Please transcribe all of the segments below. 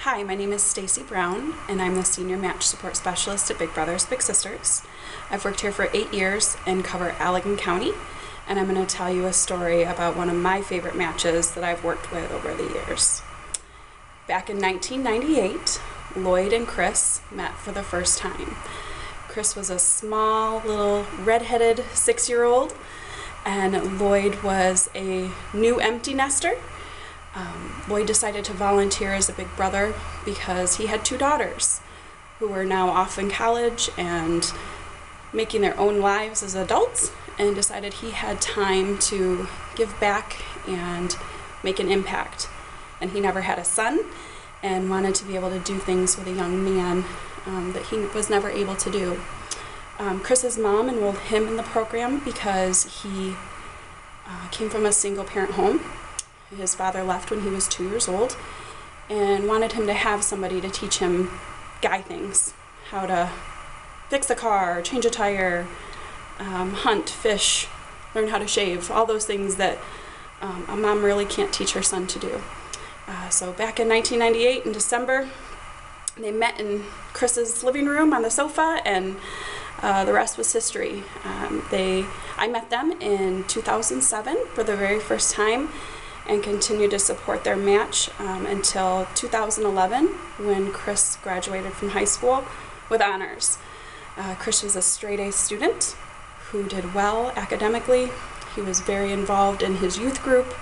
Hi, my name is Stacie Brown, and I'm the Senior Match Support Specialist at Big Brothers Big Sisters. I've worked here for 8 years and cover Allegan County, and I'm going to tell you a story about one of my favorite matches that I've worked with over the years. Back in 1998, Lloyd and Chris met for the first time. Chris was a small, little, red-headed 6-year-old, and Lloyd was a new empty nester. Lloyd decided to volunteer as a big brother because he had 2 daughters who were now off in college and making their own lives as adults, and decided he had time to give back and make an impact. And he never had a son and wanted to be able to do things with a young man that he was never able to do. Chris's mom enrolled him in the program because he came from a single parent home. His father left when he was 2 years old and wanted him to have somebody to teach him guy things, how to fix a car, change a tire, hunt, fish, learn how to shave, all those things that a mom really can't teach her son to do. So back in 1998 in December, they met in Chris's living room on the sofa, and the rest was history. I met them in 2007 for the very first time, and continued to support their match until 2011, when Chris graduated from high school with honors. Chris was a straight-A student who did well academically. He was very involved in his youth group,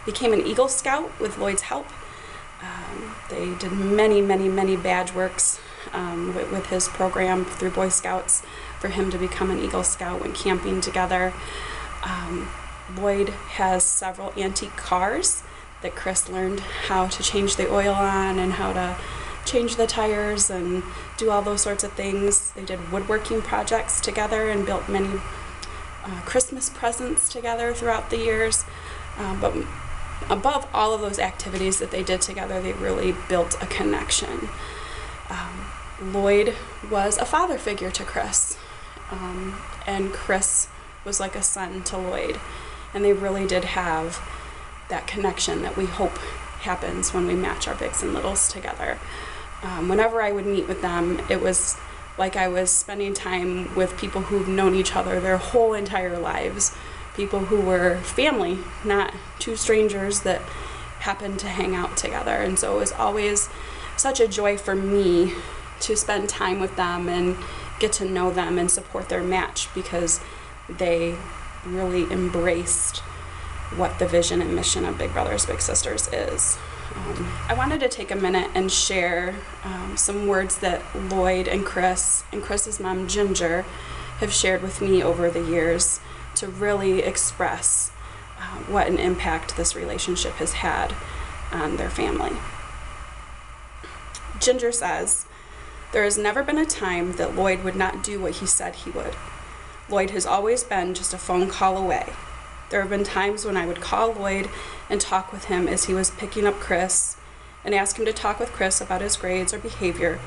became an Eagle Scout with Lloyd's help. They did many badge works with his program through Boy Scouts for him to become an Eagle Scout, went camping together. Lloyd has several antique cars that Chris learned how to change the oil on and how to change the tires and do all those sorts of things. They did woodworking projects together and built many Christmas presents together throughout the years. But above all of those activities that they did together, they really built a connection. Lloyd was a father figure to Chris, and Chris was like a son to Lloyd. And they really did have that connection that we hope happens when we match our bigs and littles together. Whenever I would meet with them, it was like I was spending time with people who've known each other their whole entire lives. People who were family, not 2 strangers that happened to hang out together. And so it was always such a joy for me to spend time with them and get to know them and support their match, because they really embraced what the vision and mission of Big Brothers Big Sisters is. I wanted to take a minute and share some words that Lloyd and Chris's mom Ginger have shared with me over the years to really express what an impact this relationship has had on their family. Ginger says, "There has never been a time that Lloyd would not do what he said he would. Lloyd has always been just a phone call away. There have been times when I would call Lloyd and talk with him as he was picking up Chris and ask him to talk with Chris about his grades or behavior,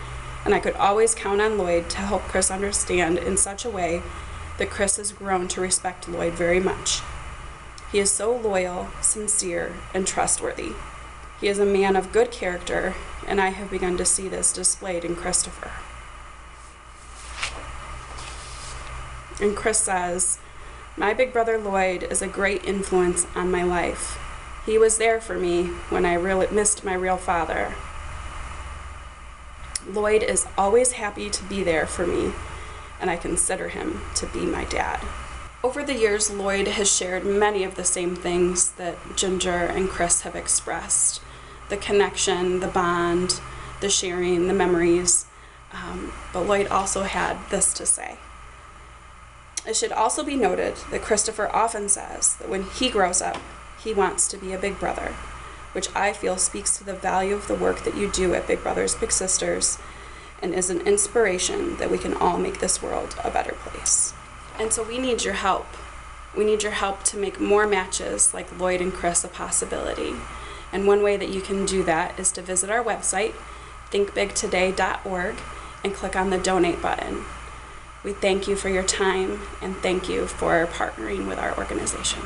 and I could always count on Lloyd to help Chris understand in such a way that Chris has grown to respect Lloyd very much. He is so loyal, sincere, and trustworthy. He is a man of good character, and I have begun to see this displayed in Christopher." And Chris says, "My big brother Lloyd is a great influence on my life. He was there for me when I really missed my real father. Lloyd is always happy to be there for me, and I consider him to be my dad." Over the years, Lloyd has shared many of the same things that Ginger and Chris have expressed: the connection, the bond, the sharing, the memories. But Lloyd also had this to say: "It should also be noted that Christopher often says that when he grows up, he wants to be a big brother, which I feel speaks to the value of the work that you do at Big Brothers Big Sisters and is an inspiration that we can all make this world a better place." And so we need your help. We need your help to make more matches like Lloyd and Chris a possibility. And one way that you can do that is to visit our website, thinkbigtoday.org, and click on the donate button. We thank you for your time, and thank you for partnering with our organization.